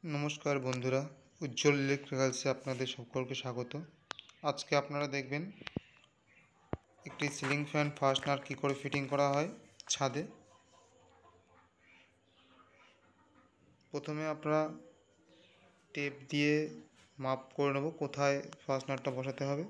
নমস্কার বন্ধুরা, উজ্জ্বল ইলেকট্রিক্যালসে আপনাদের সকলকে স্বাগত। আজকে আপনারা দেখবেন একটি সিলিং ফ্যান ফাস্টনার কী করে ফিটিং করা হয় ছাদে। প্রথমে আমরা টেপ দিয়ে মাপ করে নেব কোথায় ফাস্টনারটা বসাতে হবে।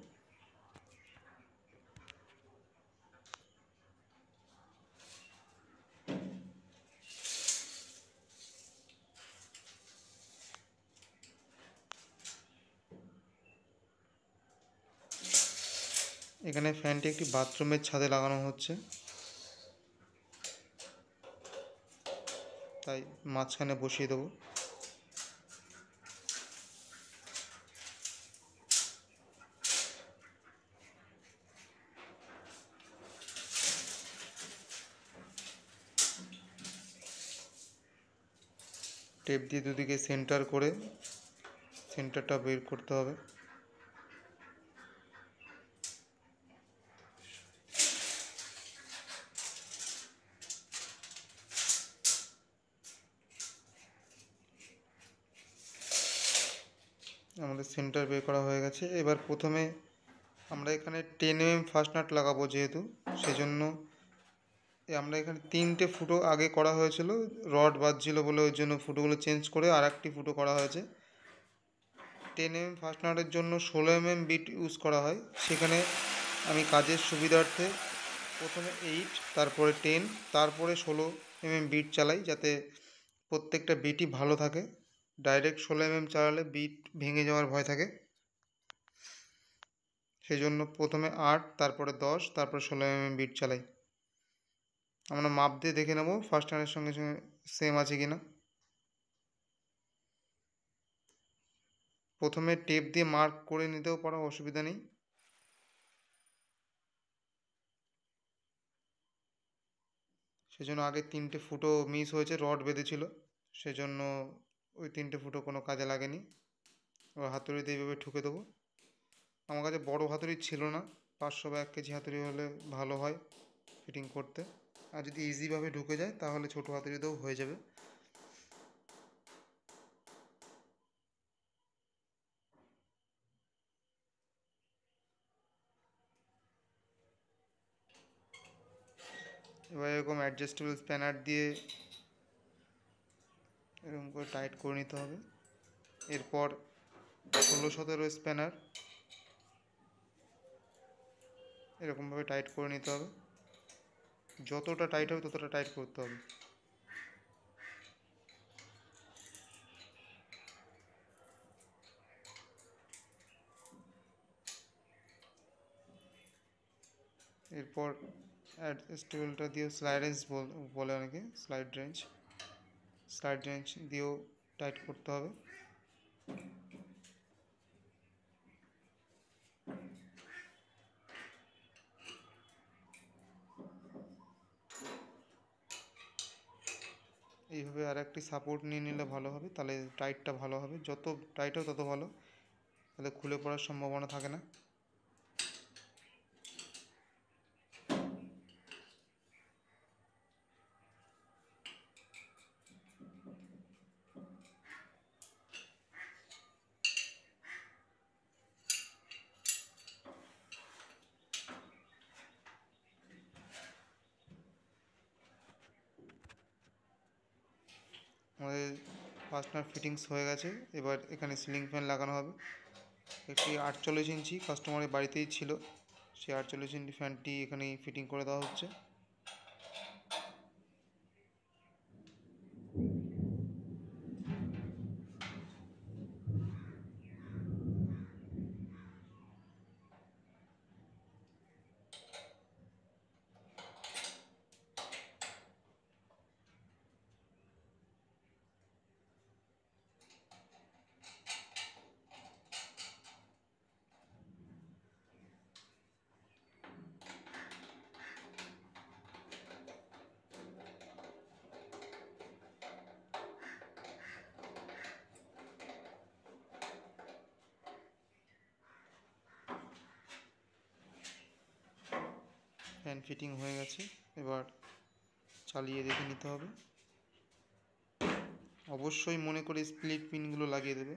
এখানে ফ্যানটি একটি বাথরুমের ছাদে লাগানো হচ্ছে, তাই মাঝখানে বসিয়ে দেবো। টেপ দিয়ে দুদিকে সেন্টার করে সেন্টারটা বের করতে হবে। আমাদের সেন্টার বের করা হয়ে গেছে। এবার প্রথমে আমরা এখানে 10 mm ফাস্টনাট লাগাবো, যেহেতু সেজন্য আমরা এখানে 3টে ফুটো আগে করা হয়েছিল, রড বাজছিল বলে ওই জন্য ফুটোগুলো চেঞ্জ করে আর একটি ফুটো করা হয়েছে। 10 mm ফাস্টনারের জন্য 16 mm বিট ইউজ করা হয়। সেখানে আমি কাজের সুবিধার্থে প্রথমে 8, তারপরে 10, তারপরে 16 mm বিট চালাই, যাতে প্রত্যেকটা বিটই ভালো থাকে। ডাইরেক্ট 16 mm চালালে বিট ভেঙে যাওয়ার ভয় থাকে। সেই জন্য প্রথমে 8, তারপরে 10, তারপরে 16 mm বিট চালাই। আমরা মাপ দিয়ে দেখে নেব ফাস্টনারের সঙ্গে সঙ্গে সেম আছে কিনা। প্রথমে টেপ দিয়ে মার্ক করে নিতেও পারো, অসুবিধা নেই। সেজন্য আগে 3টে ফুটো মিস হয়েছে, রড বেঁধেছিল, সেজন্য ওই 3টে ফুটো কোনো কাজে লাগেনি। এবার হাতুড়ি দিয়ে এইভাবে ঠুকে দেবো। আমার কাছে বড় হাতুড়ি ছিল না, 500 বা 1 কেজি হাতুড়ি হলে ভালো হয় ফিটিং করতে। আর যদি ইজিভাবে ঢুকে যায় তাহলে ছোটো হাতুড়ি দিয়েও হয়ে যাবে। এবার এরকম অ্যাডজাস্টেবল স্প্যানার দিয়ে এরকম করে টাইট করে নিতে হবে। এরপর 16-17 স্প্যানার এরকমভাবে টাইট করে নিতে হবে। যতটা টাইট হবে ততটা টাইট করতে হবে। এরপর অ্যাডজাস্টেবলটা দিয়েও স্লাইড রেঞ্চ বলে অনেকে, স্লাইড রেঞ্চ দিয়েও টাইট করতে হবে। এইভাবে আর একটি সাপোর্ট নিয়ে নিলে ভালো হবে, তাহলে টাইটটা ভালো হবে। যত টাইট হবে তত ভালো, তাহলে খুলে পড়ার সম্ভাবনা থাকে না। আমাদের ফাস্টনার ফিটিংস হয়ে গেছে। এবার এখানে সিলিং ফ্যান লাগানো হবে। একটি 48 ইঞ্চি কাস্টমারের বাড়িতেই ছিল, সেই 48 ইঞ্চি ফ্যানটি এখানেই ফিটিং করে দেওয়া হচ্ছে। ফ্যান ফিটিং হয়ে গেছে, এবার চালিয়ে দেখে নিতে হবে। অবশ্যই মনে করে স্প্লিট পিনগুলো লাগিয়ে দেবে।